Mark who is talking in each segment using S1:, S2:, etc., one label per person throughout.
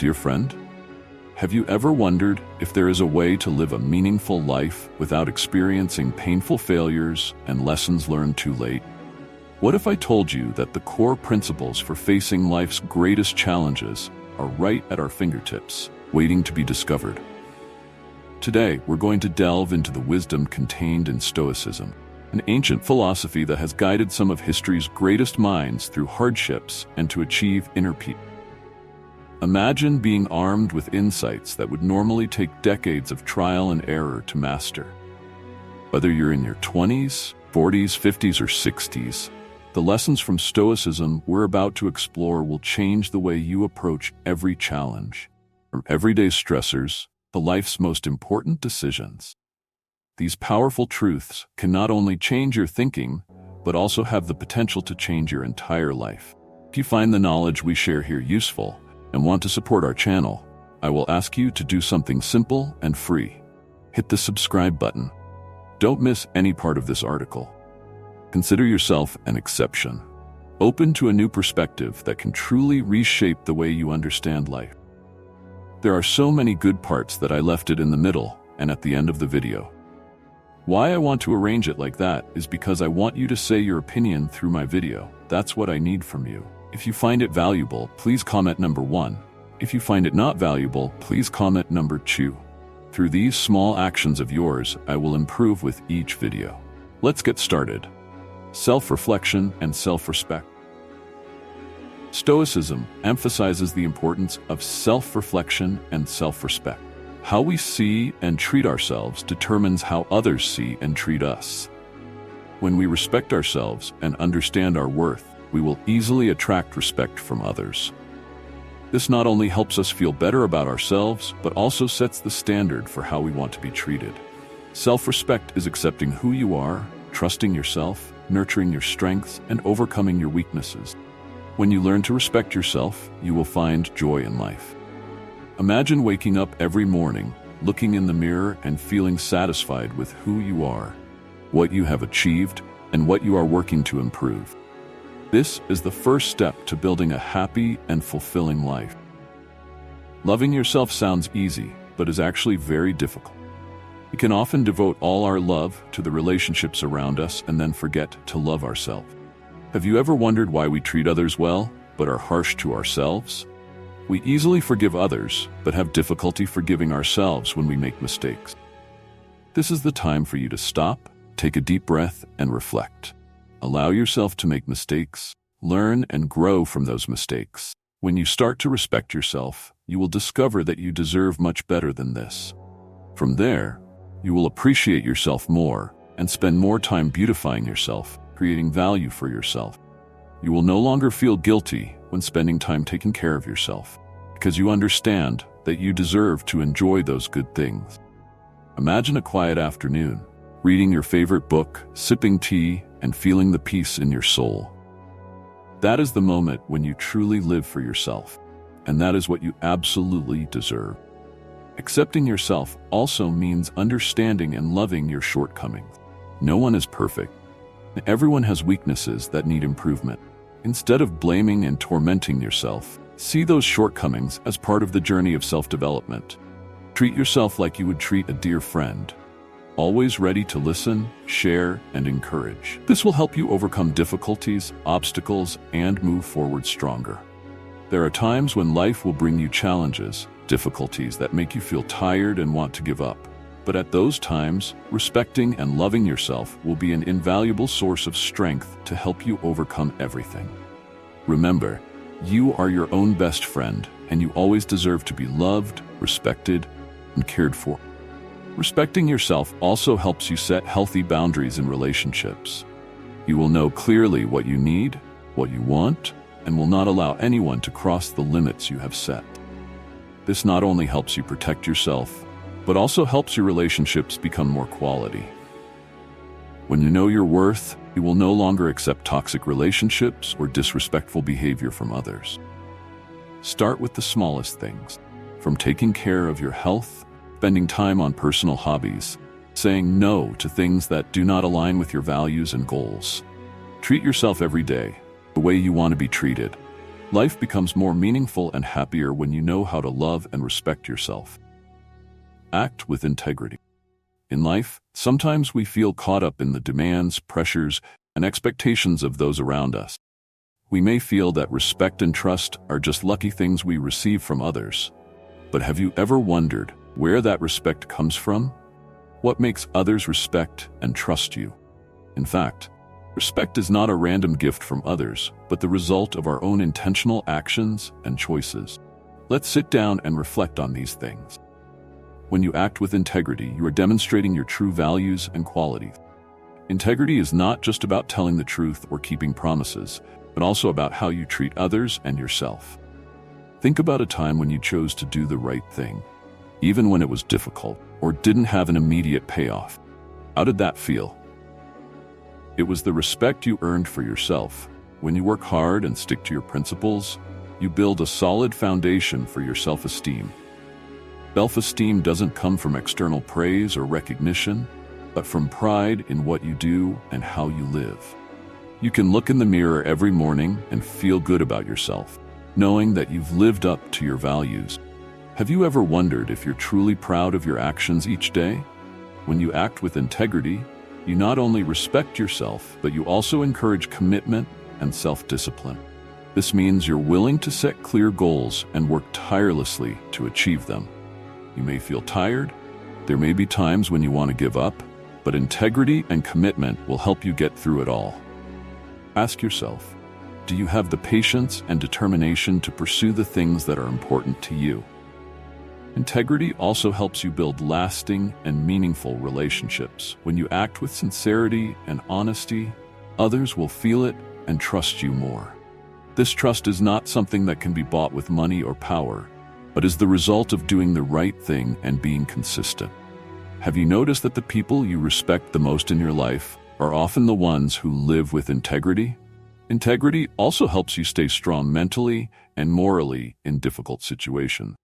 S1: Dear friend, have you ever wondered if there is a way to live a meaningful life without experiencing painful failures and lessons learned too late? What if I told you that the core principles for facing life's greatest challenges are right at our fingertips, waiting to be discovered? Today, we're going to delve into the wisdom contained in Stoicism, an ancient philosophy that has guided some of history's greatest minds through hardships and to achieve inner peace. Imagine being armed with insights that would normally take decades of trial and error to master. Whether you're in your 20s, 40s, 50s, or 60s, the lessons from Stoicism we're about to explore will change the way you approach every challenge, from everyday stressors to life's most important decisions. These powerful truths can not only change your thinking, but also have the potential to change your entire life. If you find the knowledge we share here useful and want to support our channel, I will ask you to do something simple and free. Hit the subscribe button. Don't miss any part of this article. Consider yourself an exception, open to a new perspective that can truly reshape the way you understand life. There are so many good parts that I left it in the middle and at the end of the video. Why I want to arrange it like that is because I want you to say your opinion through my video. That's what I need from you. If you find it valuable, please comment number 1. If you find it not valuable, please comment number 2. Through these small actions of yours, I will improve with each video. Let's get started. Self-reflection and self-respect. Stoicism emphasizes the importance of self-reflection and self-respect. How we see and treat ourselves determines how others see and treat us. When we respect ourselves and understand our worth, we will easily attract respect from others. This not only helps us feel better about ourselves, but also sets the standard for how we want to be treated. Self-respect is accepting who you are, trusting yourself, nurturing your strengths, and overcoming your weaknesses. When you learn to respect yourself, you will find joy in life. Imagine waking up every morning, looking in the mirror and feeling satisfied with who you are, what you have achieved, and what you are working to improve. This is the first step to building a happy and fulfilling life. Loving yourself sounds easy, but is actually very difficult. We can often devote all our love to the relationships around us and then forget to love ourselves. Have you ever wondered why we treat others well, but are harsh to ourselves? We easily forgive others, but have difficulty forgiving ourselves when we make mistakes. This is the time for you to stop, take a deep breath, and reflect. Allow yourself to make mistakes, learn and grow from those mistakes. When you start to respect yourself, you will discover that you deserve much better than this. From there, you will appreciate yourself more and spend more time beautifying yourself, creating value for yourself. You will no longer feel guilty when spending time taking care of yourself, because you understand that you deserve to enjoy those good things. Imagine a quiet afternoon, reading your favorite book, sipping tea, and feeling the peace in your soul. That is the moment when you truly live for yourself, and that is what you absolutely deserve. Accepting yourself also means understanding and loving your shortcomings. No one is perfect. Everyone has weaknesses that need improvement. Instead of blaming and tormenting yourself, see those shortcomings as part of the journey of self-development. Treat yourself like you would treat a dear friend, always ready to listen, share, and encourage. This will help you overcome difficulties, obstacles, and move forward stronger. There are times when life will bring you challenges, difficulties that make you feel tired and want to give up. But at those times, respecting and loving yourself will be an invaluable source of strength to help you overcome everything. Remember, you are your own best friend, and you always deserve to be loved, respected, and cared for. Respecting yourself also helps you set healthy boundaries in relationships. You will know clearly what you need, what you want, and will not allow anyone to cross the limits you have set. This not only helps you protect yourself, but also helps your relationships become more quality. When you know your worth, you will no longer accept toxic relationships or disrespectful behavior from others. Start with the smallest things, from taking care of your health, spending time on personal hobbies, saying no to things that do not align with your values and goals. Treat yourself every day the way you want to be treated. Life becomes more meaningful and happier when you know how to love and respect yourself. Act with integrity. In life, sometimes we feel caught up in the demands, pressures, and expectations of those around us. We may feel that respect and trust are just lucky things we receive from others. But have you ever wondered where that respect comes from? What makes others respect and trust you? In fact, respect is not a random gift from others, but the result of our own intentional actions and choices. Let's sit down and reflect on these things. When you act with integrity, you are demonstrating your true values and qualities. Integrity is not just about telling the truth or keeping promises, but also about how you treat others and yourself. Think about a time when you chose to do the right thing, even when it was difficult or didn't have an immediate payoff. How did that feel? It was the respect you earned for yourself. When you work hard and stick to your principles, you build a solid foundation for your self-esteem. Self-esteem doesn't come from external praise or recognition, but from pride in what you do and how you live. You can look in the mirror every morning and feel good about yourself, knowing that you've lived up to your values. Have you ever wondered if you're truly proud of your actions each day? When you act with integrity, you not only respect yourself, but you also encourage commitment and self-discipline. This means you're willing to set clear goals and work tirelessly to achieve them. You may feel tired. There may be times when you want to give up, but integrity and commitment will help you get through it all. Ask yourself, do you have the patience and determination to pursue the things that are important to you? Integrity also helps you build lasting and meaningful relationships. When you act with sincerity and honesty, others will feel it and trust you more. This trust is not something that can be bought with money or power, but is the result of doing the right thing and being consistent. Have you noticed that the people you respect the most in your life are often the ones who live with integrity? Integrity also helps you stay strong mentally and morally in difficult situations.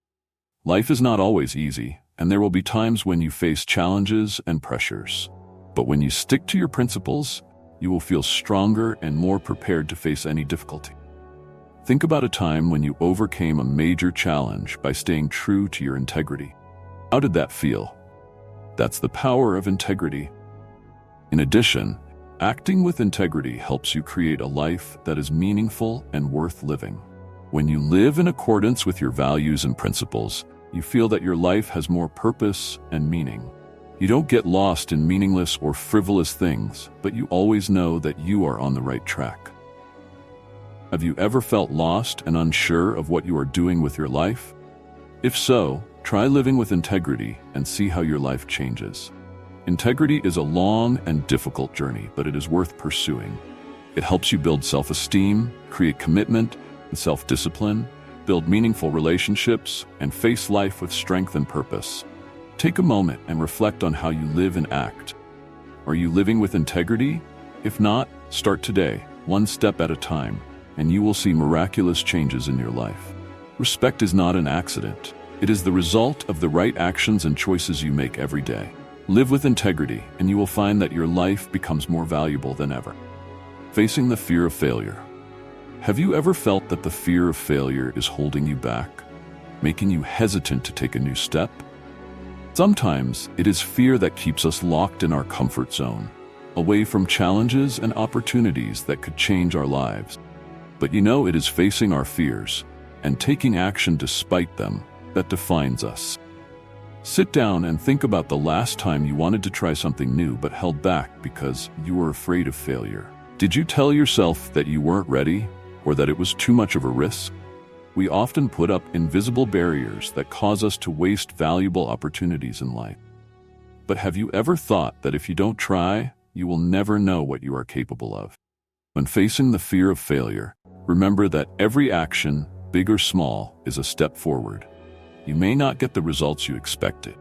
S1: Life is not always easy, and there will be times when you face challenges and pressures. But when you stick to your principles, you will feel stronger and more prepared to face any difficulty. Think about a time when you overcame a major challenge by staying true to your integrity. How did that feel? That's the power of integrity. In addition, acting with integrity helps you create a life that is meaningful and worth living. When you live in accordance with your values and principles, you feel that your life has more purpose and meaning. You don't get lost in meaningless or frivolous things, but you always know that you are on the right track. Have you ever felt lost and unsure of what you are doing with your life? If so, try living with integrity and see how your life changes. Integrity is a long and difficult journey, but it is worth pursuing. It helps you build self-esteem, create commitment and self-discipline, build meaningful relationships, and face life with strength and purpose. Take a moment and reflect on how you live and act. Are you living with integrity? If not, start today, one step at a time, and you will see miraculous changes in your life. Respect is not an accident. It is the result of the right actions and choices you make every day. Live with integrity, and you will find that your life becomes more valuable than ever. Facing the fear of failure. Have you ever felt that the fear of failure is holding you back, making you hesitant to take a new step? Sometimes it is fear that keeps us locked in our comfort zone, away from challenges and opportunities that could change our lives. But it is facing our fears and taking action despite them that defines us. Sit down and think about the last time you wanted to try something new but held back because you were afraid of failure. Did you tell yourself that you weren't ready or that it was too much of a risk? We often put up invisible barriers that cause us to waste valuable opportunities in life. But have you ever thought that if you don't try, you will never know what you are capable of? When facing the fear of failure, remember that every action, big or small, is a step forward. You may not get the results you expected.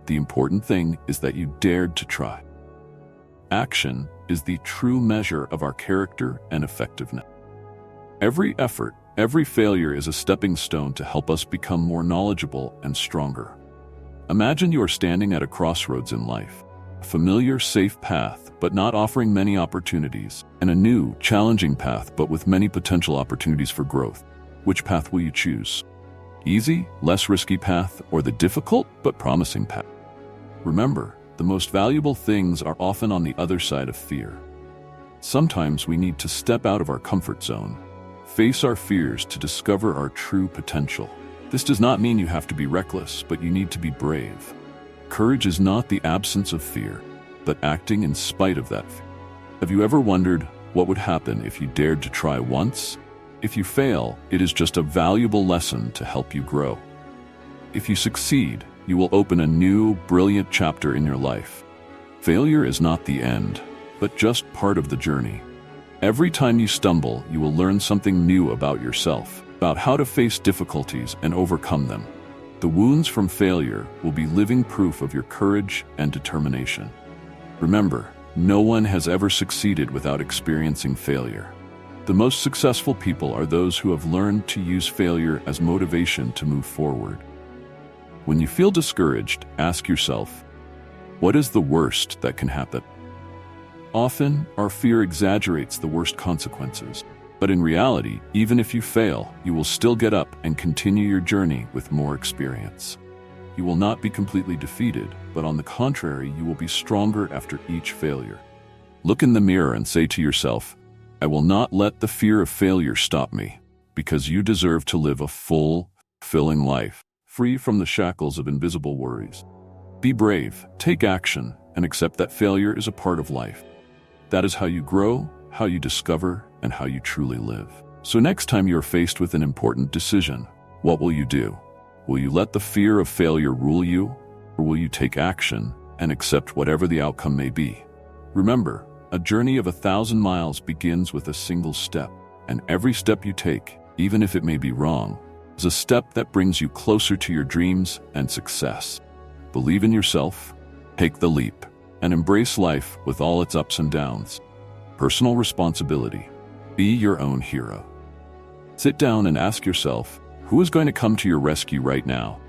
S1: The important thing is that you dared to try. Action is the true measure of our character and effectiveness. Every effort, every failure is a stepping stone to help us become more knowledgeable and stronger. Imagine you are standing at a crossroads in life, a familiar, safe path, but not offering many opportunities, and a new, challenging path, but with many potential opportunities for growth. Which path will you choose? Easy, less risky path, or the difficult but promising path? Remember, the most valuable things are often on the other side of fear. Sometimes we need to step out of our comfort zone, face our fears to discover our true potential. This does not mean you have to be reckless, but you need to be brave. Courage is not the absence of fear, but acting in spite of that fear. Have you ever wondered what would happen if you dared to try once? If you fail, it is just a valuable lesson to help you grow. If you succeed, you will open a new, brilliant chapter in your life. Failure is not the end, but just part of the journey. Every time you stumble, you will learn something new about yourself, about how to face difficulties and overcome them. The wounds from failure will be living proof of your courage and determination. Remember, no one has ever succeeded without experiencing failure. The most successful people are those who have learned to use failure as motivation to move forward. When you feel discouraged, ask yourself, what is the worst that can happen? Often, our fear exaggerates the worst consequences. But in reality, even if you fail, you will still get up and continue your journey with more experience. You will not be completely defeated, but on the contrary, you will be stronger after each failure. Look in the mirror and say to yourself, I will not let the fear of failure stop me, because you deserve to live a full, fulfilling life, free from the shackles of invisible worries. Be brave, take action, and accept that failure is a part of life. That is how you grow, how you discover, and how you truly live. So next time you are faced with an important decision, what will you do? Will you let the fear of failure rule you, or will you take action and accept whatever the outcome may be? Remember, a journey of 1,000 miles begins with a single step, and every step you take, even if it may be wrong, is a step that brings you closer to your dreams and success. Believe in yourself, take the leap, and embrace life with all its ups and downs. Personal responsibility. Be your own hero. Sit down and ask yourself, who is going to come to your rescue right now?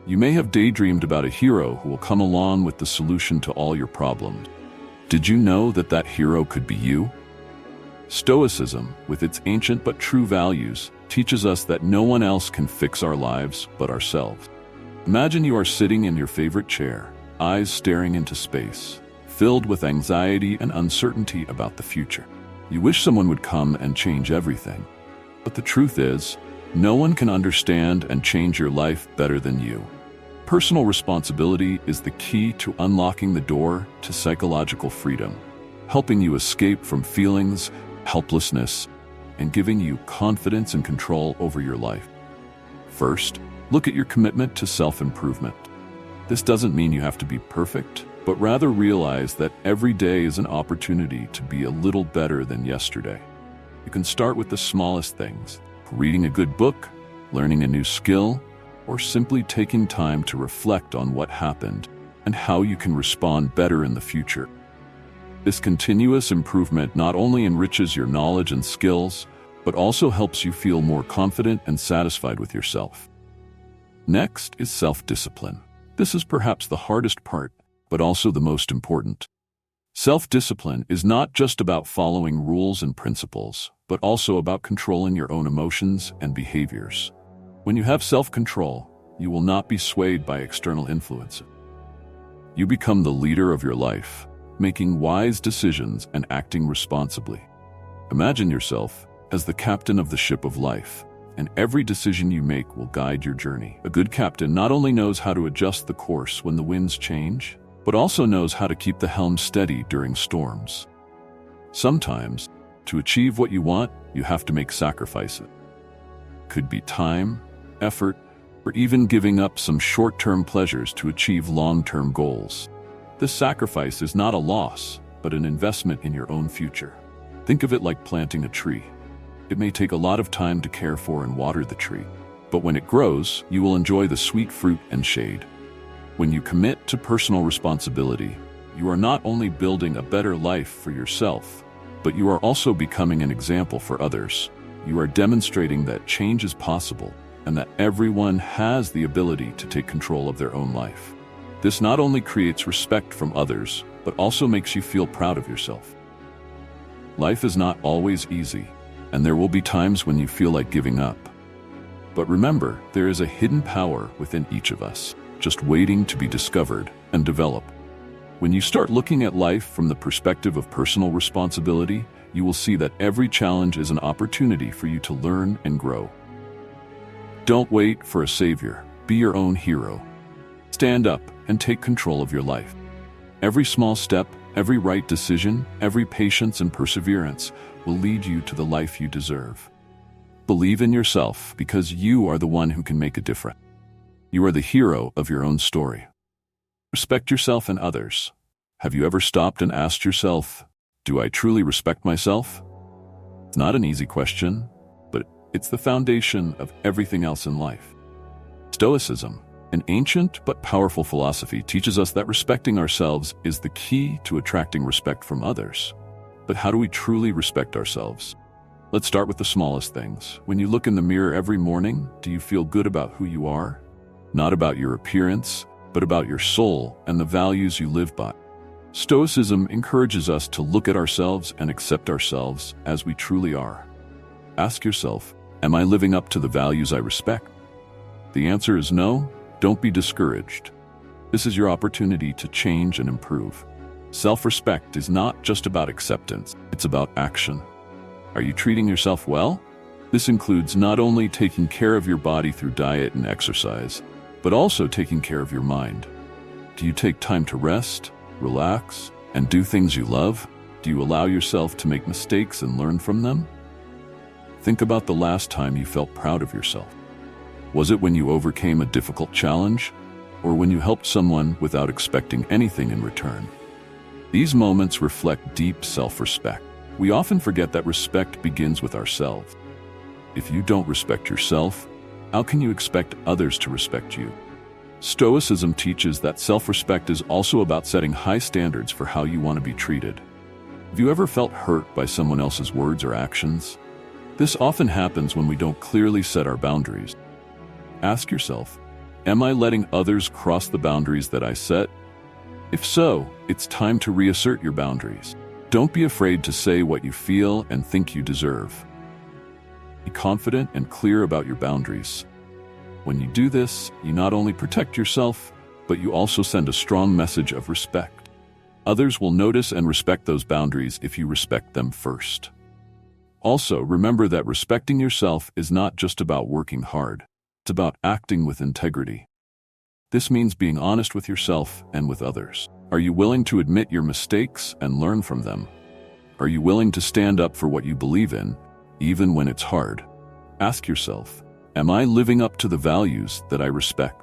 S1: You may have daydreamed about a hero who will come along with the solution to all your problems. Did you know that that hero could be you? Stoicism, with its ancient but true values, teaches us that no one else can fix our lives but ourselves. Imagine you are sitting in your favorite chair, eyes staring into space, filled with anxiety and uncertainty about the future. You wish someone would come and change everything. But the truth is, no one can understand and change your life better than you. Personal responsibility is the key to unlocking the door to psychological freedom, helping you escape from feelings, helplessness, and giving you confidence and control over your life. First, look at your commitment to self-improvement. This doesn't mean you have to be perfect, but rather realize that every day is an opportunity to be a little better than yesterday. You can start with the smallest things, reading a good book, learning a new skill, or simply taking time to reflect on what happened and how you can respond better in the future. This continuous improvement not only enriches your knowledge and skills, but also helps you feel more confident and satisfied with yourself. Next is self-discipline. This is perhaps the hardest part, but also the most important. Self-discipline is not just about following rules and principles, but also about controlling your own emotions and behaviors. When you have self-control, you will not be swayed by external influences. You become the leader of your life, making wise decisions and acting responsibly. Imagine yourself as the captain of the ship of life, and every decision you make will guide your journey. A good captain not only knows how to adjust the course when the winds change, but also knows how to keep the helm steady during storms. Sometimes, to achieve what you want, you have to make sacrifices. Could be time, effort, or even giving up some short-term pleasures to achieve long-term goals. This sacrifice is not a loss, but an investment in your own future. Think of it like planting a tree. It may take a lot of time to care for and water the tree, but when it grows, you will enjoy the sweet fruit and shade. When you commit to personal responsibility, you are not only building a better life for yourself, but you are also becoming an example for others. You are demonstrating that change is possible and that everyone has the ability to take control of their own life. This not only creates respect from others, but also makes you feel proud of yourself. Life is not always easy, and there will be times when you feel like giving up. But remember, there is a hidden power within each of us, just waiting to be discovered and developed. When you start looking at life from the perspective of personal responsibility, you will see that every challenge is an opportunity for you to learn and grow. Don't wait for a savior. Be your own hero. Stand up and take control of your life. Every small step, every right decision, every patience and perseverance will lead you to the life you deserve. Believe in yourself because you are the one who can make a difference. You are the hero of your own story. Respect yourself and others. Have you ever stopped and asked yourself, do I truly respect myself? It's not an easy question, but it's the foundation of everything else in life. Stoicism, an ancient but powerful philosophy, teaches us that respecting ourselves is the key to attracting respect from others. But how do we truly respect ourselves? Let's start with the smallest things. When you look in the mirror every morning, do you feel good about who you are? Not about your appearance, but about your soul and the values you live by. Stoicism encourages us to look at ourselves and accept ourselves as we truly are. Ask yourself, am I living up to the values I respect? The answer is no. Don't be discouraged. This is your opportunity to change and improve. Self-respect is not just about acceptance, it's about action. Are you treating yourself well? This includes not only taking care of your body through diet and exercise, but also taking care of your mind. Do you take time to rest, relax, and do things you love? Do you allow yourself to make mistakes and learn from them? Think about the last time you felt proud of yourself. Was it when you overcame a difficult challenge, or when you helped someone without expecting anything in return? These moments reflect deep self-respect. We often forget that respect begins with ourselves. If you don't respect yourself, how can you expect others to respect you? Stoicism teaches that self-respect is also about setting high standards for how you want to be treated. Have you ever felt hurt by someone else's words or actions? This often happens when we don't clearly set our boundaries. Ask yourself, am I letting others cross the boundaries that I set? If so, it's time to reassert your boundaries. Don't be afraid to say what you feel and think you deserve. Be confident and clear about your boundaries. When you do this, you not only protect yourself, but you also send a strong message of respect. Others will notice and respect those boundaries if you respect them first. Also, remember that respecting yourself is not just about working hard. It's about acting with integrity. This means being honest with yourself and with others. Are you willing to admit your mistakes and learn from them? Are you willing to stand up for what you believe in, even when it's hard? Ask yourself, am I living up to the values that I respect?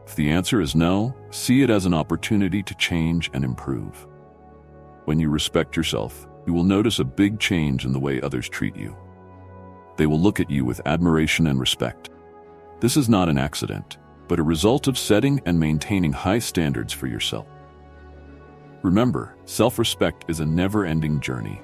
S1: If the answer is no, see it as an opportunity to change and improve. When you respect yourself, you will notice a big change in the way others treat you. They will look at you with admiration and respect. This is not an accident, but a result of setting and maintaining high standards for yourself. Remember, self-respect is a never-ending journey.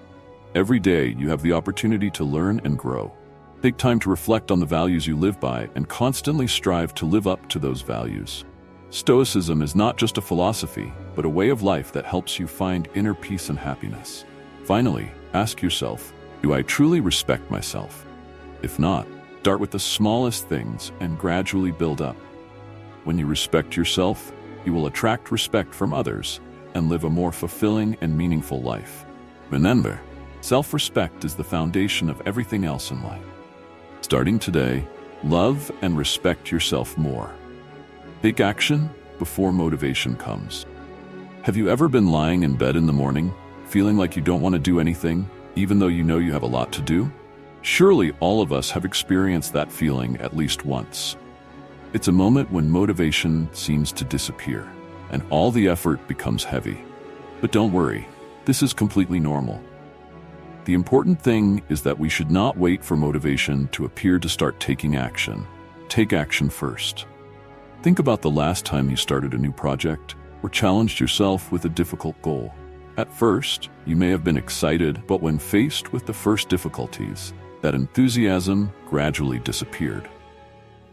S1: Every day, you have the opportunity to learn and grow. Take time to reflect on the values you live by and constantly strive to live up to those values. Stoicism is not just a philosophy, but a way of life that helps you find inner peace and happiness. Finally, ask yourself, do I truly respect myself? If not, start with the smallest things and gradually build up. When you respect yourself, you will attract respect from others and live a more fulfilling and meaningful life. Remember, self-respect is the foundation of everything else in life. Starting today, love and respect yourself more. Take action before motivation comes. Have you ever been lying in bed in the morning, feeling like you don't want to do anything, even though you know you have a lot to do? Surely all of us have experienced that feeling at least once. It's a moment when motivation seems to disappear, and all the effort becomes heavy. But don't worry, this is completely normal. The important thing is that we should not wait for motivation to appear to start taking action. Take action first. Think about the last time you started a new project or challenged yourself with a difficult goal. At first, you may have been excited, but when faced with the first difficulties, that enthusiasm gradually disappeared.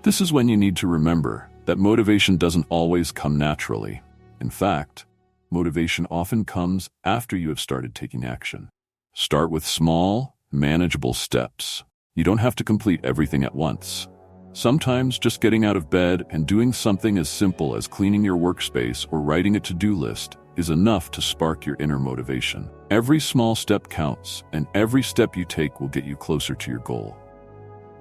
S1: This is when you need to remember that motivation doesn't always come naturally. In fact, motivation often comes after you have started taking action. Start with small, manageable steps. You don't have to complete everything at once. Sometimes just getting out of bed and doing something as simple as cleaning your workspace or writing a to-do list is enough to spark your inner motivation. Every small step counts, and every step you take will get you closer to your goal.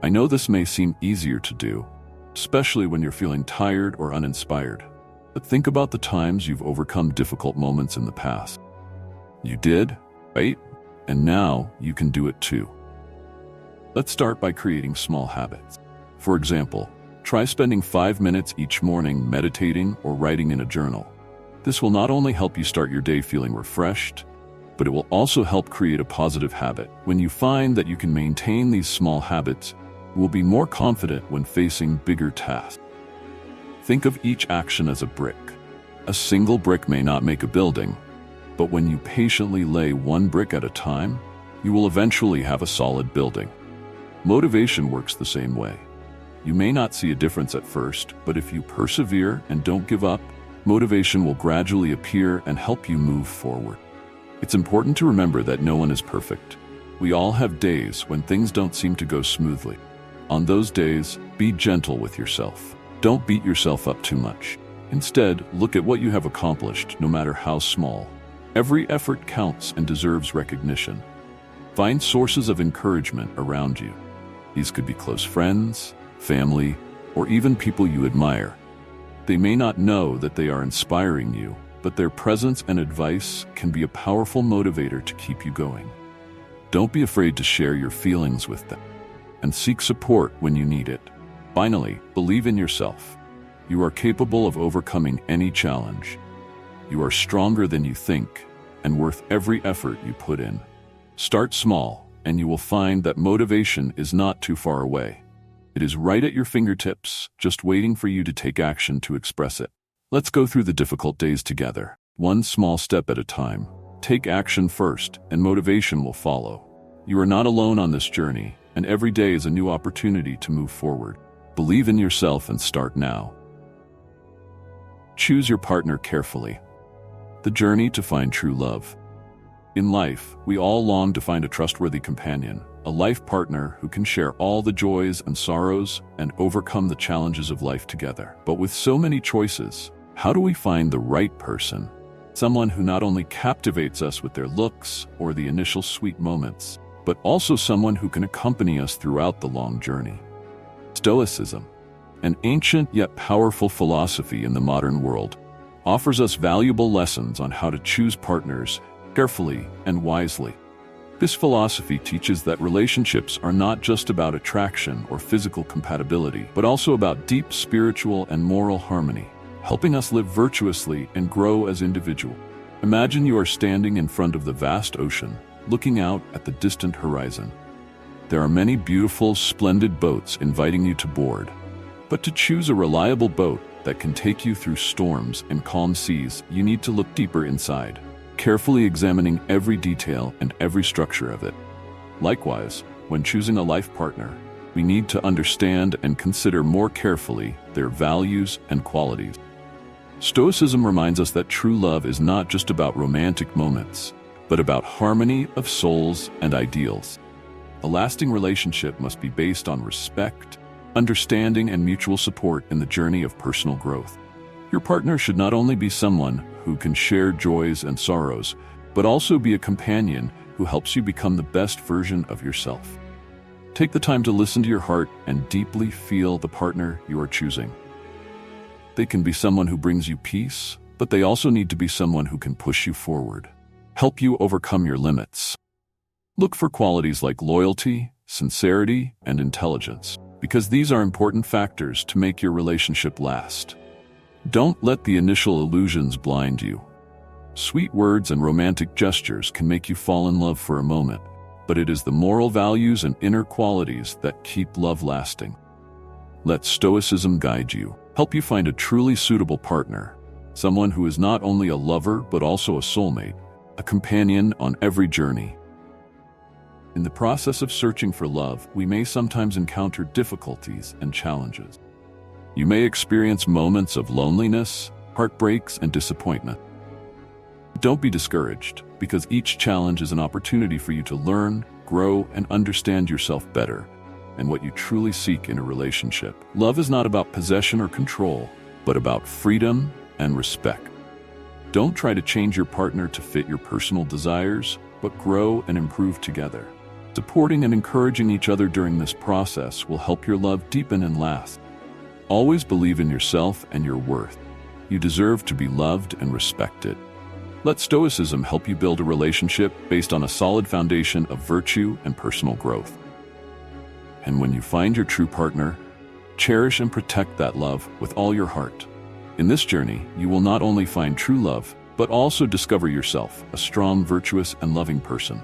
S1: I know this may seem easier to do, especially when you're feeling tired or uninspired. But think about the times you've overcome difficult moments in the past. You did, right? And now you can do it too. Let's start by creating small habits. For example, try spending 5 minutes each morning meditating or writing in a journal. This will not only help you start your day feeling refreshed, but it will also help create a positive habit. When you find that you can maintain these small habits, you will be more confident when facing bigger tasks. Think of each action as a brick. A single brick may not make a building, but when you patiently lay one brick at a time, you will eventually have a solid building. Motivation works the same way. You may not see a difference at first, but if you persevere and don't give up, motivation will gradually appear and help you move forward. It's important to remember that no one is perfect. We all have days when things don't seem to go smoothly. On those days, be gentle with yourself. Don't beat yourself up too much. Instead, look at what you have accomplished, no matter how small. Every effort counts and deserves recognition. Find sources of encouragement around you. These could be close friends, family, or even people you admire. They may not know that they are inspiring you, but their presence and advice can be a powerful motivator to keep you going. Don't be afraid to share your feelings with them, and seek support when you need it. Finally, believe in yourself. You are capable of overcoming any challenge. You are stronger than you think, and worth every effort you put in. Start small, and you will find that motivation is not too far away. It is right at your fingertips, just waiting for you to take action to express it. Let's go through the difficult days together, one small step at a time. Take action first, and motivation will follow. You are not alone on this journey, and every day is a new opportunity to move forward. Believe in yourself and start now. Choose your partner carefully. The journey to find true love. In life, we all long to find a trustworthy companion, a life partner who can share all the joys and sorrows and overcome the challenges of life together. But with so many choices, how do we find the right person? Someone who not only captivates us with their looks or the initial sweet moments, but also someone who can accompany us throughout the long journey. Stoicism, an ancient yet powerful philosophy in the modern world, offers us valuable lessons on how to choose partners carefully and wisely. This philosophy teaches that relationships are not just about attraction or physical compatibility, but also about deep spiritual and moral harmony, helping us live virtuously and grow as individuals. Imagine you are standing in front of the vast ocean, looking out at the distant horizon. There are many beautiful, splendid boats inviting you to board. But to choose a reliable boat that can take you through storms and calm seas, you need to look deeper inside, carefully examining every detail and every structure of it. Likewise, when choosing a life partner, we need to understand and consider more carefully their values and qualities. Stoicism reminds us that true love is not just about romantic moments, but about harmony of souls and ideals. A lasting relationship must be based on respect, understanding, and mutual support in the journey of personal growth. Your partner should not only be someone who can share joys and sorrows, but also be a companion who helps you become the best version of yourself. Take the time to listen to your heart and deeply feel the partner you are choosing. They can be someone who brings you peace, but they also need to be someone who can push you forward, help you overcome your limits. Look for qualities like loyalty, sincerity, and intelligence, because these are important factors to make your relationship last. Don't let the initial illusions blind you. Sweet words and romantic gestures can make you fall in love for a moment, but it is the moral values and inner qualities that keep love lasting. Let Stoicism guide you, help you find a truly suitable partner, someone who is not only a lover but also a soulmate, a companion on every journey. In the process of searching for love, we may sometimes encounter difficulties and challenges. You may experience moments of loneliness, heartbreaks, and disappointment. Don't be discouraged, because each challenge is an opportunity for you to learn, grow, and understand yourself better. and what you truly seek in a relationship. Love is not about possession or control, but about freedom and respect. Don't try to change your partner to fit your personal desires, but grow and improve together. Supporting and encouraging each other during this process will help your love deepen and last. Always believe in yourself and your worth. You deserve to be loved and respected. Let Stoicism help you build a relationship based on a solid foundation of virtue and personal growth. And when you find your true partner, cherish and protect that love with all your heart. In this journey, you will not only find true love, but also discover yourself a strong, virtuous, and loving person,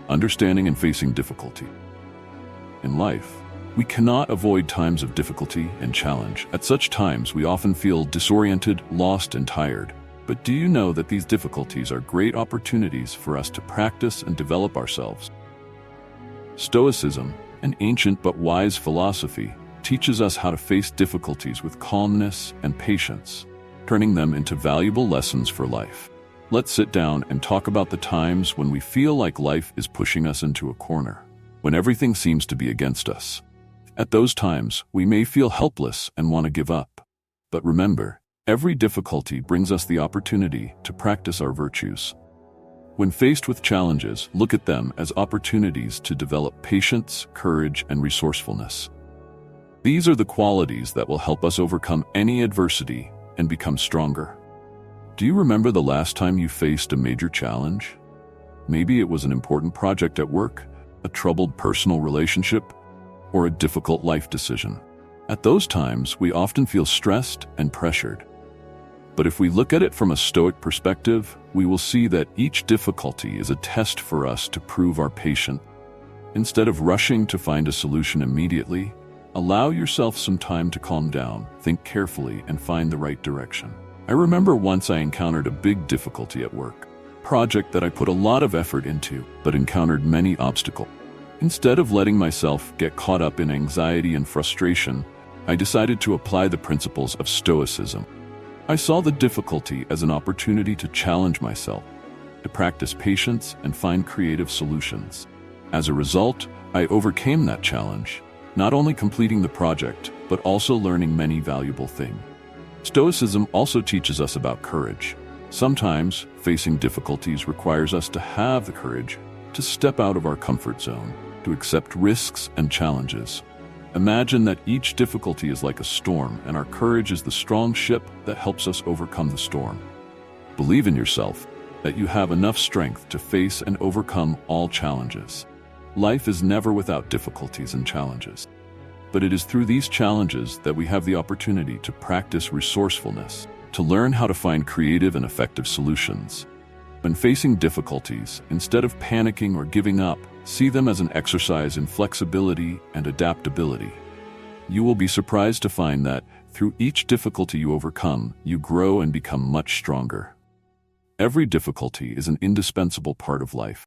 S1: understanding and facing difficulty. In life, we cannot avoid times of difficulty and challenge. At such times, we often feel disoriented, lost, and tired. But do you know that these difficulties are great opportunities for us to practice and develop ourselves? Stoicism, an ancient but wise philosophy, teaches us how to face difficulties with calmness and patience, turning them into valuable lessons for life. Let's sit down and talk about the times when we feel like life is pushing us into a corner, when everything seems to be against us. At those times, we may feel helpless and want to give up. But remember, every difficulty brings us the opportunity to practice our virtues. When faced with challenges, look at them as opportunities to develop patience, courage, and resourcefulness. These are the qualities that will help us overcome any adversity and become stronger. Do you remember the last time you faced a major challenge? Maybe it was an important project at work, a troubled personal relationship, or a difficult life decision. At those times, we often feel stressed and pressured. But if we look at it from a Stoic perspective, we will see that each difficulty is a test for us to prove our patience. Instead of rushing to find a solution immediately, allow yourself some time to calm down, think carefully, and find the right direction. I remember once I encountered a big difficulty at work, a project that I put a lot of effort into, but encountered many obstacles. Instead of letting myself get caught up in anxiety and frustration, I decided to apply the principles of Stoicism. I saw the difficulty as an opportunity to challenge myself, to practice patience and find creative solutions. As a result, I overcame that challenge, not only completing the project, but also learning many valuable things. Stoicism also teaches us about courage. Sometimes, facing difficulties requires us to have the courage to step out of our comfort zone, to accept risks and challenges. Imagine that each difficulty is like a storm, and our courage is the strong ship that helps us overcome the storm. Believe in yourself, that you have enough strength to face and overcome all challenges. Life is never without difficulties and challenges. But it is through these challenges that we have the opportunity to practice resourcefulness, to learn how to find creative and effective solutions. When facing difficulties, instead of panicking or giving up, see them as an exercise in flexibility and adaptability. You will be surprised to find that, through each difficulty you overcome, you grow and become much stronger. Every difficulty is an indispensable part of life.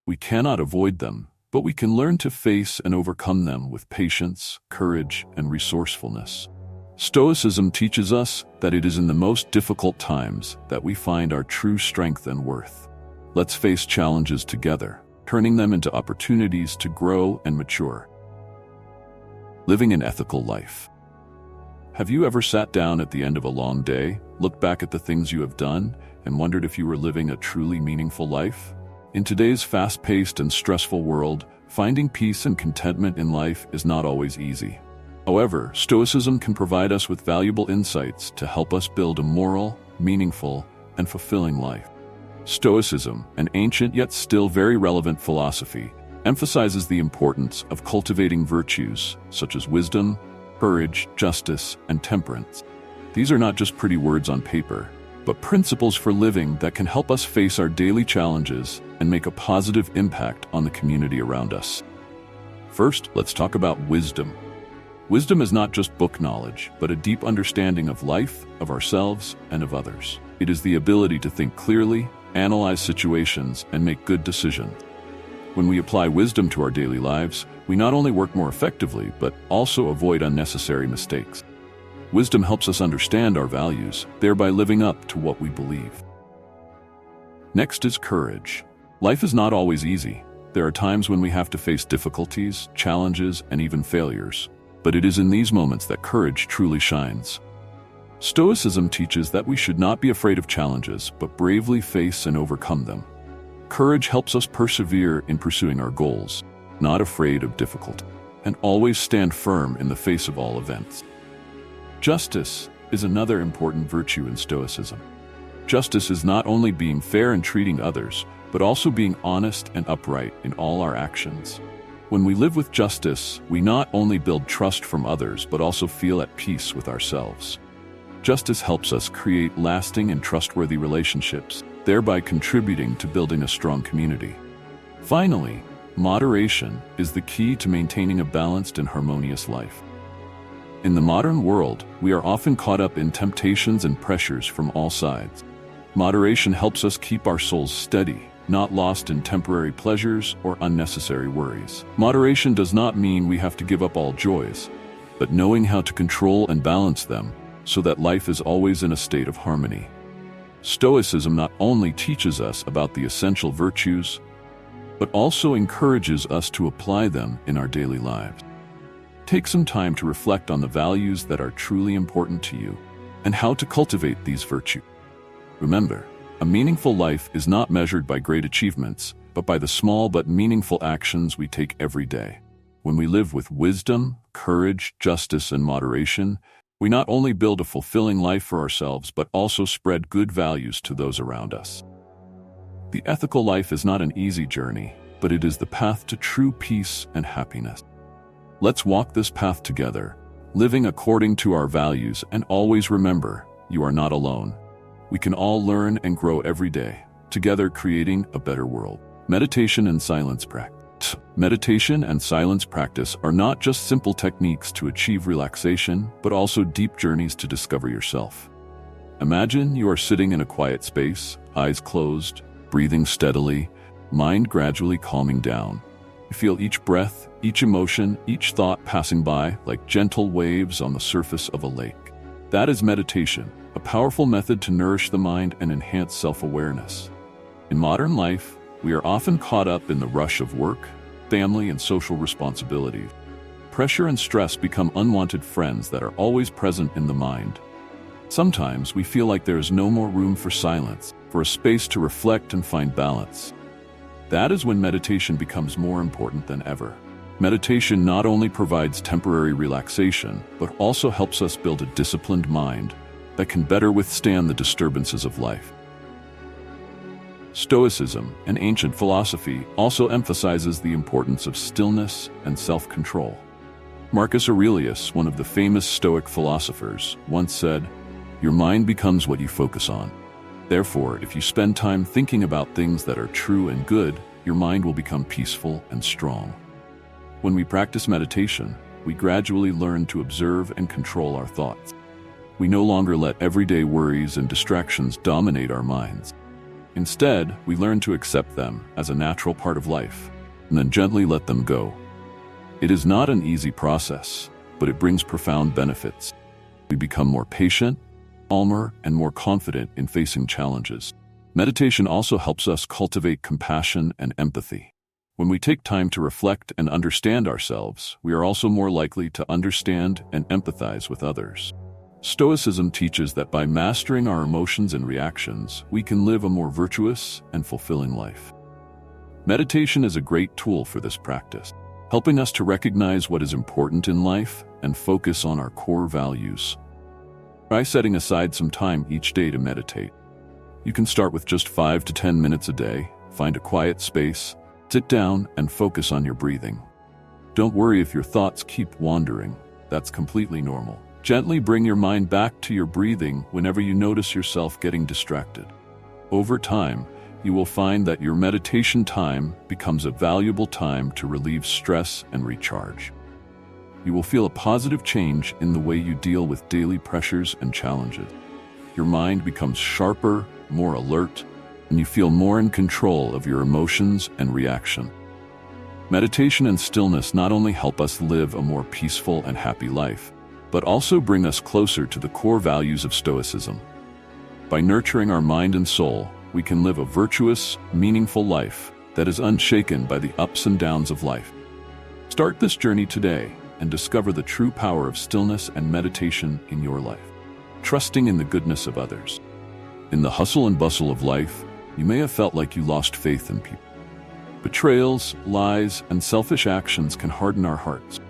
S1: We cannot avoid them, but we can learn to face and overcome them with patience, courage, and resourcefulness. Stoicism teaches us that it is in the most difficult times that we find our true strength and worth. Let's face challenges together, turning them into opportunities to grow and mature. Living an ethical life. Have you ever sat down at the end of a long day, looked back at the things you have done, and wondered if you were living a truly meaningful life? In today's fast-paced and stressful world, finding peace and contentment in life is not always easy. However, Stoicism can provide us with valuable insights to help us build a moral, meaningful, and fulfilling life. Stoicism, an ancient yet still very relevant philosophy, emphasizes the importance of cultivating virtues such as wisdom, courage, justice, and temperance. These are not just pretty words on paper, but principles for living that can help us face our daily challenges and make a positive impact on the community around us. First, let's talk about wisdom. Wisdom is not just book knowledge, but a deep understanding of life, of ourselves, and of others. It is the ability to think clearly, analyze situations, and make good decisions. When we apply wisdom to our daily lives, we not only work more effectively, but also avoid unnecessary mistakes. Wisdom helps us understand our values, thereby living up to what we believe. Next is courage. Life is not always easy, There are times when we have to face difficulties, challenges, and even failures. But it is in these moments that courage truly shines. Stoicism teaches that we should not be afraid of challenges, but bravely face and overcome them. Courage helps us persevere in pursuing our goals, not afraid of difficulty, and always stand firm in the face of all events. Justice is another important virtue in Stoicism. Justice is not only being fair and treating others, but also being honest and upright in all our actions. When we live with justice, we not only build trust from others, but also feel at peace with ourselves. Justice helps us create lasting and trustworthy relationships, thereby contributing to building a strong community. Finally, moderation is the key to maintaining a balanced and harmonious life. In the modern world, we are often caught up in temptations and pressures from all sides. Moderation helps us keep our souls steady, not lost in temporary pleasures or unnecessary worries. Moderation does not mean we have to give up all joys, but knowing how to control and balance them so that life is always in a state of harmony. Stoicism not only teaches us about the essential virtues, but also encourages us to apply them in our daily lives. Take some time to reflect on the values that are truly important to you and how to cultivate these virtues. Remember, a meaningful life is not measured by great achievements, but by the small but meaningful actions we take every day. When we live with wisdom, courage, justice, and moderation, we not only build a fulfilling life for ourselves, but also spread good values to those around us. The ethical life is not an easy journey, but it is the path to true peace and happiness. Let's walk this path together, living according to our values, and always remember, you are not alone. We can all learn and grow every day, together creating a better world. Meditation and silence practice. Meditation and silence practice are not just simple techniques to achieve relaxation, but also deep journeys to discover yourself. Imagine you are sitting in a quiet space, eyes closed, breathing steadily, mind gradually calming down. You feel each breath, each emotion, each thought passing by like gentle waves on the surface of a lake. That is meditation, a powerful method to nourish the mind and enhance self-awareness. In modern life, we are often caught up in the rush of work, family, and social responsibilities. Pressure and stress become unwanted friends that are always present in the mind. Sometimes we feel like there is no more room for silence, for a space to reflect and find balance. That is when meditation becomes more important than ever. Meditation not only provides temporary relaxation, but also helps us build a disciplined mind that can better withstand the disturbances of life. Stoicism, an ancient philosophy, also emphasizes the importance of stillness and self-control. Marcus Aurelius, one of the famous Stoic philosophers, once said, "Your mind becomes what you focus on." Therefore, if you spend time thinking about things that are true and good, your mind will become peaceful and strong. When we practice meditation, we gradually learn to observe and control our thoughts. We no longer let everyday worries and distractions dominate our minds. Instead, we learn to accept them as a natural part of life, and then gently let them go. It is not an easy process, but it brings profound benefits. We become more patient, calmer, and more confident in facing challenges. Meditation also helps us cultivate compassion and empathy. When we take time to reflect and understand ourselves, we are also more likely to understand and empathize with others. Stoicism teaches that by mastering our emotions and reactions, we can live a more virtuous and fulfilling life. Meditation is a great tool for this practice, helping us to recognize what is important in life and focus on our core values. Try setting aside some time each day to meditate. You can start with just 5 to 10 minutes a day, find a quiet space, sit down, and focus on your breathing. Don't worry if your thoughts keep wandering. That's completely normal. Gently bring your mind back to your breathing whenever you notice yourself getting distracted. Over time, you will find that your meditation time becomes a valuable time to relieve stress and recharge. You will feel a positive change in the way you deal with daily pressures and challenges. Your mind becomes sharper, more alert, and you feel more in control of your emotions and reaction. Meditation and stillness not only help us live a more peaceful and happy life, but also bring us closer to the core values of Stoicism. By nurturing our mind and soul, we can live a virtuous, meaningful life, that is unshaken by the ups and downs of life. Start this journey today and discover the true power of stillness and meditation in your life. Trusting in the goodness of others. In the hustle and bustle of life, you may have felt like you lost faith in people. Betrayals, lies, and selfish actions can harden our hearts.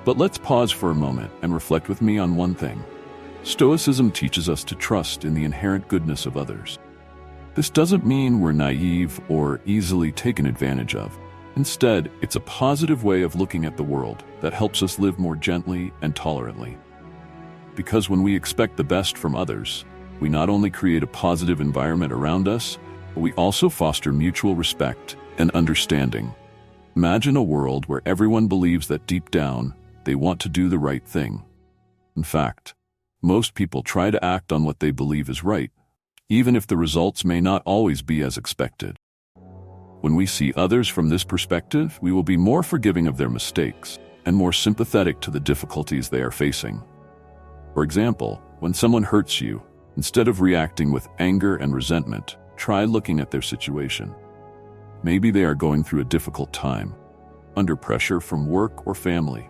S1: But let's pause for a moment and reflect with me on one thing. Stoicism teaches us to trust in the inherent goodness of others. This doesn't mean we're naive or easily taken advantage of. Instead, it's a positive way of looking at the world that helps us live more gently and tolerantly. Because when we expect the best from others, we not only create a positive environment around us, but we also foster mutual respect and understanding. Imagine a world where everyone believes that deep down, they want to do the right thing. In fact, most people try to act on what they believe is right, even if the results may not always be as expected. When we see others from this perspective, we will be more forgiving of their mistakes and more sympathetic to the difficulties they are facing. For example, when someone hurts you, instead of reacting with anger and resentment, try looking at their situation. Maybe they are going through a difficult time, under pressure from work or family.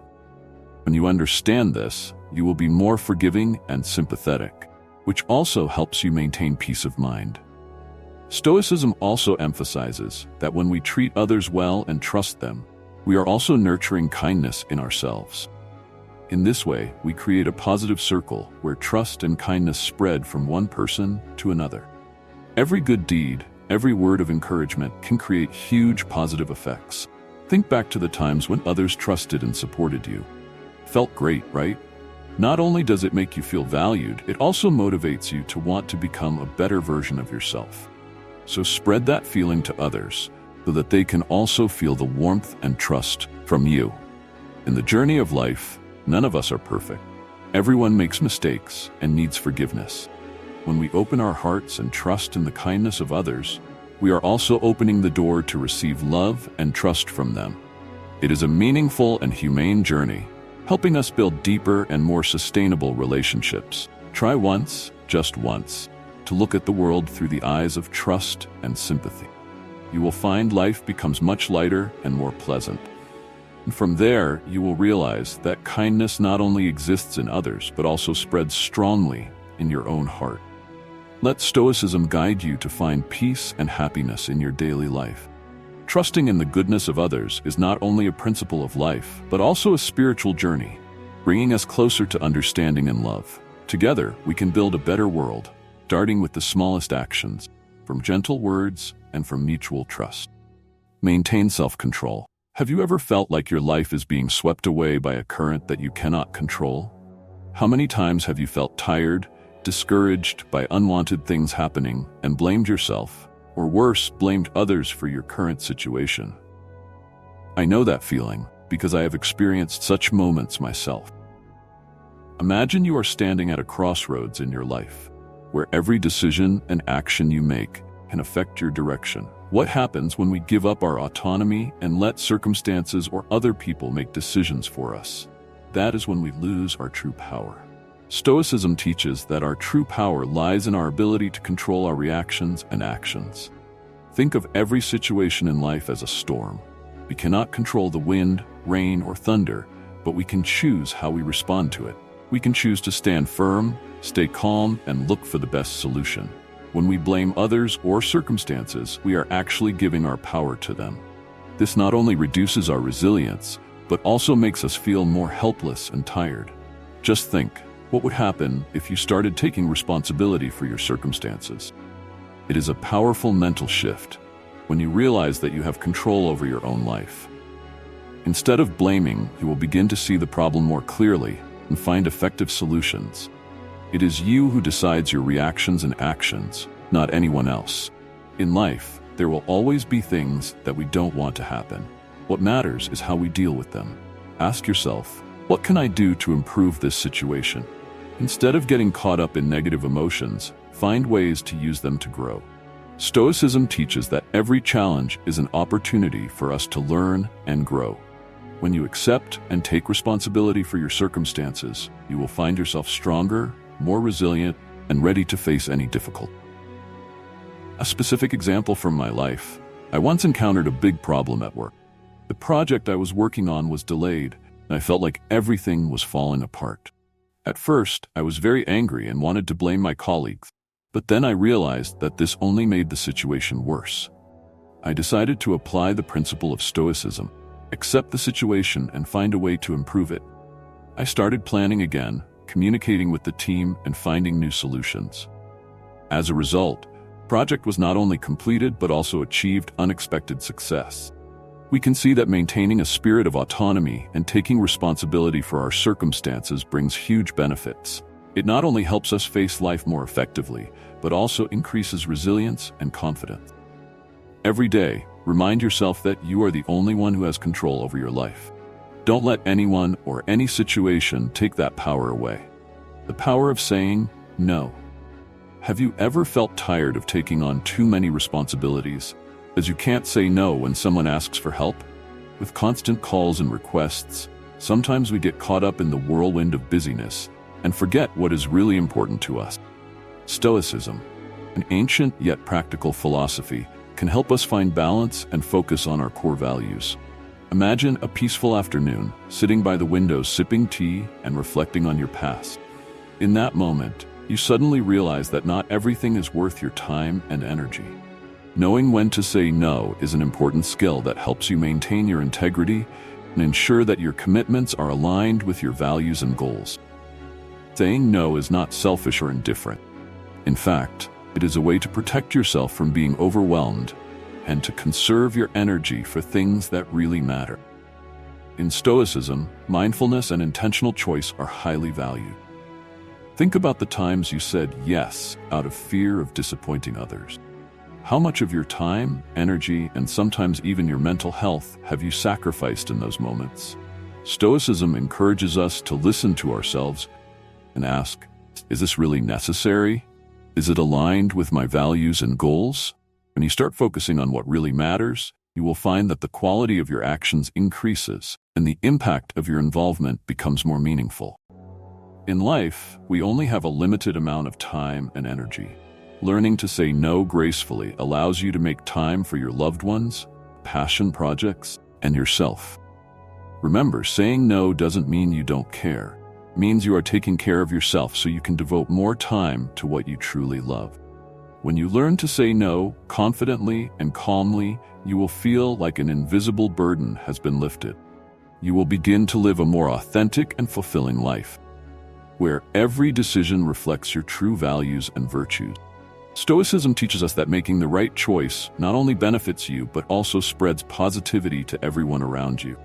S1: When you understand this, you will be more forgiving and sympathetic, which also helps you maintain peace of mind. Stoicism also emphasizes that when we treat others well and trust them, we are also nurturing kindness in ourselves. In this way, we create a positive circle where trust and kindness spread from one person to another. Every good deed, every word of encouragement can create huge positive effects. Think back to the times when others trusted and supported you. Felt great, right? Not only does it make you feel valued, it also motivates you to want to become a better version of yourself. So spread that feeling to others so that they can also feel the warmth and trust from you. In the journey of life, none of us are perfect. Everyone makes mistakes and needs forgiveness. When we open our hearts and trust in the kindness of others, we are also opening the door to receive love and trust from them. It is a meaningful and humane journey, helping us build deeper and more sustainable relationships. Try once, just once, to look at the world through the eyes of trust and sympathy. You will find life becomes much lighter and more pleasant. And from there, you will realize that kindness not only exists in others, but also spreads strongly in your own heart. Let Stoicism guide you to find peace and happiness in your daily life. Trusting in the goodness of others is not only a principle of life, but also a spiritual journey, bringing us closer to understanding and love. Together, we can build a better world, starting with the smallest actions, from gentle words and from mutual trust. Maintain self-control. Have you ever felt like your life is being swept away by a current that you cannot control? How many times have you felt tired, discouraged by unwanted things happening, and blamed yourself, or worse, blamed others for your current situation? I know that feeling because I have experienced such moments myself. Imagine you are standing at a crossroads in your life, where every decision and action you make can affect your direction. What happens when we give up our autonomy and let circumstances or other people make decisions for us? That is when we lose our true power. Stoicism teaches that our true power lies in our ability to control our reactions and actions. Think of every situation in life as a storm. We cannot control the wind, rain, or thunder, but we can choose how we respond to it. We can choose to stand firm, stay calm, and look for the best solution. When we blame others or circumstances, we are actually giving our power to them. This not only reduces our resilience, but also makes us feel more helpless and tired. Just think, what would happen if you started taking responsibility for your circumstances? It is a powerful mental shift when you realize that you have control over your own life. Instead of blaming, you will begin to see the problem more clearly and find effective solutions. It is you who decides your reactions and actions, not anyone else. In life, there will always be things that we don't want to happen. What matters is how we deal with them. Ask yourself, what can I do to improve this situation? Instead of getting caught up in negative emotions, find ways to use them to grow. Stoicism teaches that every challenge is an opportunity for us to learn and grow. When you accept and take responsibility for your circumstances, you will find yourself stronger, more resilient, and ready to face any difficulty. A specific example from my life. I once encountered a big problem at work. The project I was working on was delayed, and I felt like everything was falling apart. At first, I was very angry and wanted to blame my colleagues, but then I realized that this only made the situation worse. I decided to apply the principle of Stoicism, accept the situation and find a way to improve it. I started planning again, communicating with the team and finding new solutions. As a result, the project was not only completed but also achieved unexpected success. We can see that maintaining a spirit of autonomy and taking responsibility for our circumstances brings huge benefits. It not only helps us face life more effectively, but also increases resilience and confidence. Every day, remind yourself that you are the only one who has control over your life. Don't let anyone or any situation take that power away. The power of saying no. Have you ever felt tired of taking on too many responsibilities, as you can't say no when someone asks for help? With constant calls and requests, sometimes we get caught up in the whirlwind of busyness and forget what is really important to us. Stoicism, an ancient yet practical philosophy, can help us find balance and focus on our core values. Imagine a peaceful afternoon, sitting by the window sipping tea and reflecting on your past. In that moment, you suddenly realize that not everything is worth your time and energy. Knowing when to say no is an important skill that helps you maintain your integrity and ensure that your commitments are aligned with your values and goals. Saying no is not selfish or indifferent. In fact, it is a way to protect yourself from being overwhelmed and to conserve your energy for things that really matter. In Stoicism, mindfulness and intentional choice are highly valued. Think about the times you said yes out of fear of disappointing others. How much of your time, energy, and sometimes even your mental health have you sacrificed in those moments? Stoicism encourages us to listen to ourselves and ask, is this really necessary? Is it aligned with my values and goals? When you start focusing on what really matters, you will find that the quality of your actions increases and the impact of your involvement becomes more meaningful. In life, we only have a limited amount of time and energy. Learning to say no gracefully allows you to make time for your loved ones, passion projects, and yourself. Remember, saying no doesn't mean you don't care. It means you are taking care of yourself so you can devote more time to what you truly love. When you learn to say no confidently and calmly, you will feel like an invisible burden has been lifted. You will begin to live a more authentic and fulfilling life, where every decision reflects your true values and virtues. Stoicism teaches us that making the right choice not only benefits you, but also spreads positivity to everyone around you.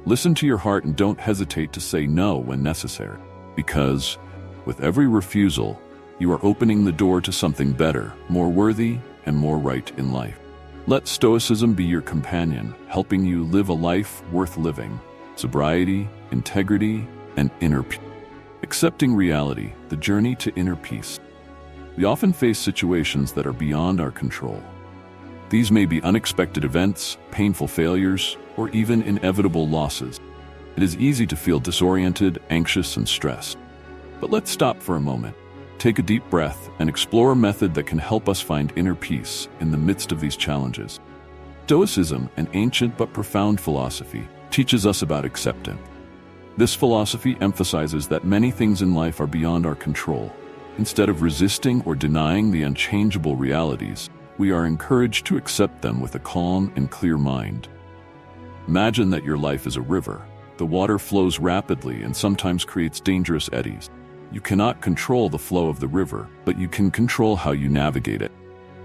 S1: Listen to your heart and don't hesitate to say no when necessary, because with every refusal, you are opening the door to something better, more worthy, and more right in life. Let Stoicism be your companion, helping you live a life worth living. Sobriety, integrity, and inner peace. Accepting reality, the journey to inner peace. We often face situations that are beyond our control. These may be unexpected events, painful failures, or even inevitable losses. It is easy to feel disoriented, anxious, and stressed. But let's stop for a moment. Take a deep breath and explore a method that can help us find inner peace in the midst of these challenges. Stoicism, an ancient but profound philosophy, teaches us about acceptance. This philosophy emphasizes that many things in life are beyond our control. Instead of resisting or denying the unchangeable realities, we are encouraged to accept them with a calm and clear mind. Imagine that your life is a river. The water flows rapidly and sometimes creates dangerous eddies. You cannot control the flow of the river, but you can control how you navigate it.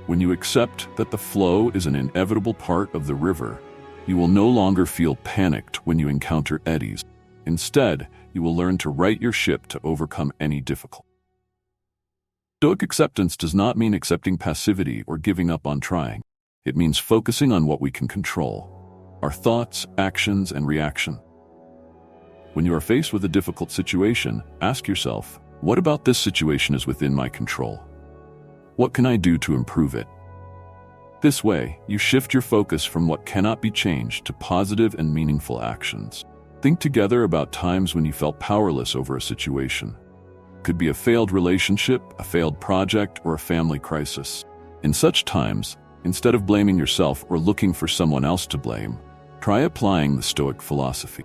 S1: When you accept that the flow is an inevitable part of the river, you will no longer feel panicked when you encounter eddies. Instead, you will learn to right your ship to overcome any difficulty. Stoic acceptance does not mean accepting passivity or giving up on trying. It means focusing on what we can control: our thoughts, actions, and reaction. When you are faced with a difficult situation, ask yourself, what about this situation is within my control? What can I do to improve it? This way, you shift your focus from what cannot be changed to positive and meaningful actions. Think together about times when you felt powerless over a situation. It could be a failed relationship, a failed project, or a family crisis. In such times, Instead of blaming yourself or looking for someone else to blame, try applying the Stoic philosophy.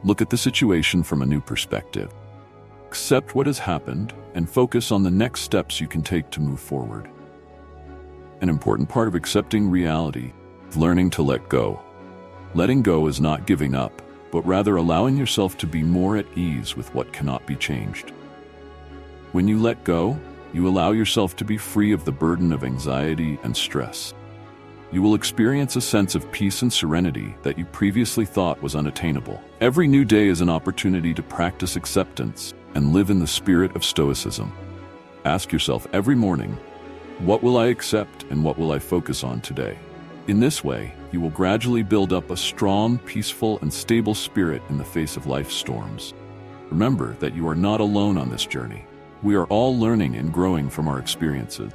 S1: Look at the situation from a new perspective. Accept what has happened and focus on the next steps you can take to move forward. An important part of accepting reality is learning to let go. Letting go is not giving up, but rather allowing yourself to be more at ease with what cannot be changed. When you let go, you allow yourself to be free of the burden of anxiety and stress. You will experience a sense of peace and serenity that you previously thought was unattainable. Every new day is an opportunity to practice acceptance and live in the spirit of Stoicism. Ask yourself every morning, what will I accept and what will I focus on today? In this way, you will gradually build up a strong, peaceful, and stable spirit in the face of life's storms. Remember that you are not alone on this journey. We are all learning and growing from our experiences.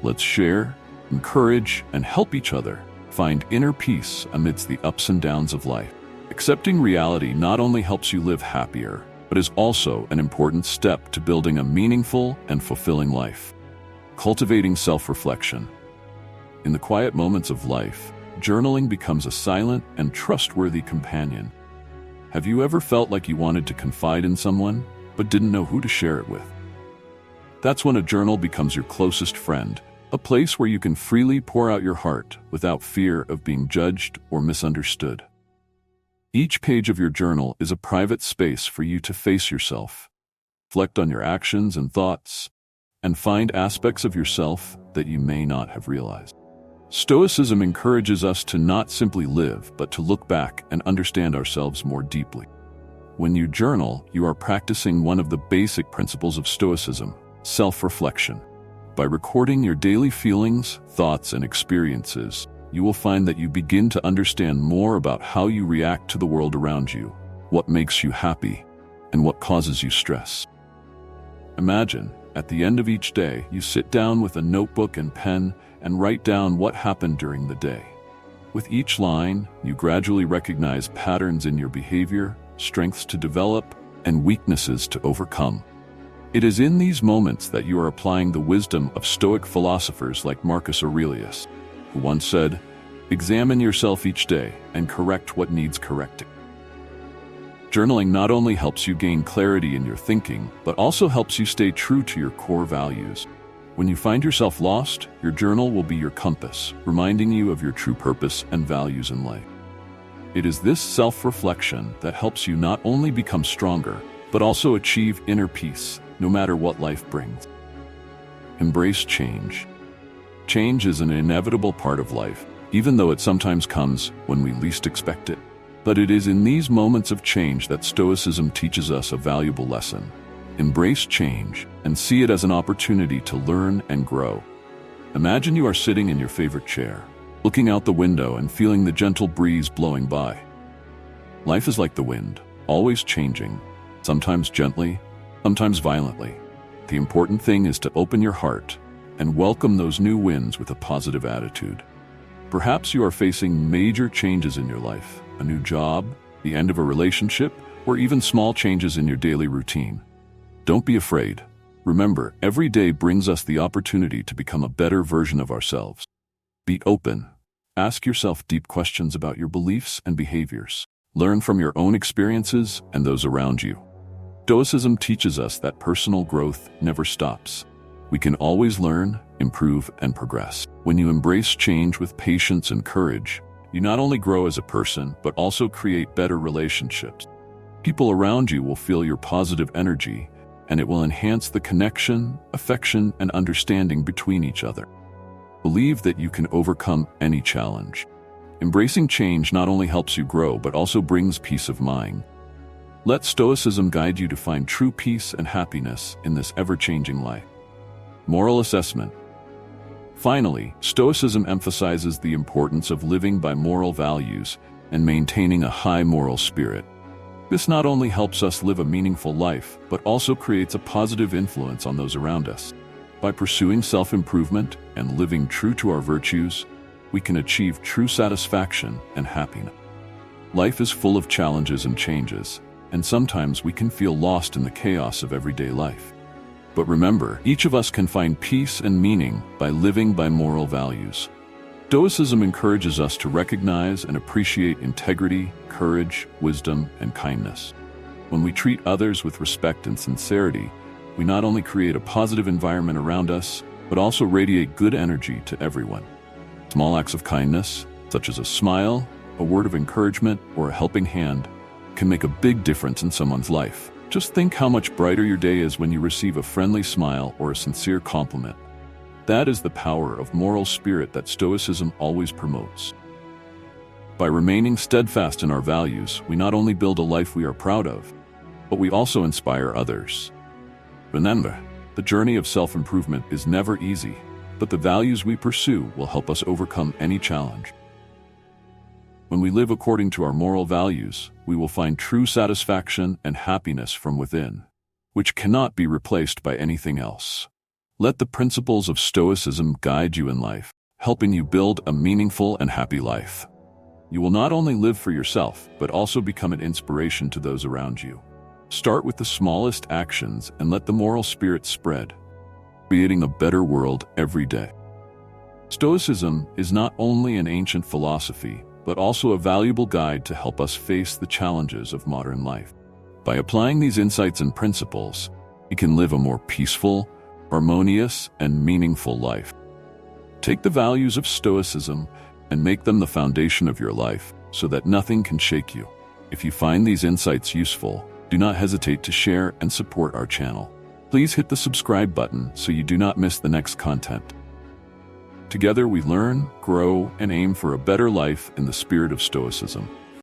S1: Let's share, encourage, and help each other find inner peace amidst the ups and downs of life. Accepting reality not only helps you live happier, but is also an important step to building a meaningful and fulfilling life. Cultivating self-reflection. In the quiet moments of life, journaling becomes a silent and trustworthy companion. Have you ever felt like you wanted to confide in someone, but didn't know who to share it with? That's when a journal becomes your closest friend, a place where you can freely pour out your heart without fear of being judged or misunderstood. Each page of your journal is a private space for you to face yourself, reflect on your actions and thoughts, and find aspects of yourself that you may not have realized. Stoicism encourages us to not simply live, but to look back and understand ourselves more deeply. When you journal, you are practicing one of the basic principles of Stoicism, self-reflection. By recording your daily feelings, thoughts, and experiences, you will find that you begin to understand more about how you react to the world around you, what makes you happy, and what causes you stress. Imagine, at the end of each day, you sit down with a notebook and pen and write down what happened during the day. With each line, you gradually recognize patterns in your behavior, strengths to develop, and weaknesses to overcome. It is in these moments that you are applying the wisdom of Stoic philosophers like Marcus Aurelius, who once said, "Examine yourself each day and correct what needs correcting." Journaling not only helps you gain clarity in your thinking, but also helps you stay true to your core values. When you find yourself lost, your journal will be your compass, reminding you of your true purpose and values in life. It is this self-reflection that helps you not only become stronger, but also achieve inner peace, no matter what life brings. Embrace change. Change is an inevitable part of life, even though it sometimes comes when we least expect it. But it is in these moments of change that Stoicism teaches us a valuable lesson. Embrace change and see it as an opportunity to learn and grow. Imagine you are sitting in your favorite chair, looking out the window and feeling the gentle breeze blowing by. Life is like the wind, always changing, sometimes gently, sometimes violently. The important thing is to open your heart and welcome those new winds with a positive attitude. Perhaps you are facing major changes in your life, a new job, the end of a relationship, or even small changes in your daily routine. Don't be afraid. Remember, every day brings us the opportunity to become a better version of ourselves. Be open. Ask yourself deep questions about your beliefs and behaviors. Learn from your own experiences and those around you. Stoicism teaches us that personal growth never stops. We can always learn, improve, and progress. When you embrace change with patience and courage, you not only grow as a person, but also create better relationships. People around you will feel your positive energy, and it will enhance the connection, affection, and understanding between each other. Believe that you can overcome any challenge. Embracing change not only helps you grow, but also brings peace of mind. Let Stoicism guide you to find true peace and happiness in this ever-changing life. Moral assessment. Finally, Stoicism emphasizes the importance of living by moral values and maintaining a high moral spirit. This not only helps us live a meaningful life, but also creates a positive influence on those around us. By pursuing self-improvement and living true to our virtues, we can achieve true satisfaction and happiness. Life is full of challenges and changes, and sometimes we can feel lost in the chaos of everyday life. But remember, each of us can find peace and meaning by living by moral values. Stoicism encourages us to recognize and appreciate integrity, courage, wisdom, and kindness. When we treat others with respect and sincerity, we not only create a positive environment around us, but also radiate good energy to everyone. Small acts of kindness, such as a smile, a word of encouragement, or a helping hand, can make a big difference in someone's life. Just think how much brighter your day is when you receive a friendly smile or a sincere compliment. That is the power of moral spirit that Stoicism always promotes. By remaining steadfast in our values, we not only build a life we are proud of, but we also inspire others. Remember, the journey of self-improvement is never easy, but the values we pursue will help us overcome any challenge. When we live according to our moral values, we will find true satisfaction and happiness from within, which cannot be replaced by anything else. Let the principles of Stoicism guide you in life, helping you build a meaningful and happy life. You will not only live for yourself, but also become an inspiration to those around you. Start with the smallest actions and let the moral spirit spread, creating a better world every day. Stoicism is not only an ancient philosophy, but also a valuable guide to help us face the challenges of modern life. By applying these insights and principles, you can live a more peaceful, harmonious, and meaningful life. Take the values of Stoicism and make them the foundation of your life so that nothing can shake you. If you find these insights useful, do not hesitate to share and support our channel. Please hit the subscribe button so you do not miss the next content. Together we learn, grow, and aim for a better life in the spirit of Stoicism.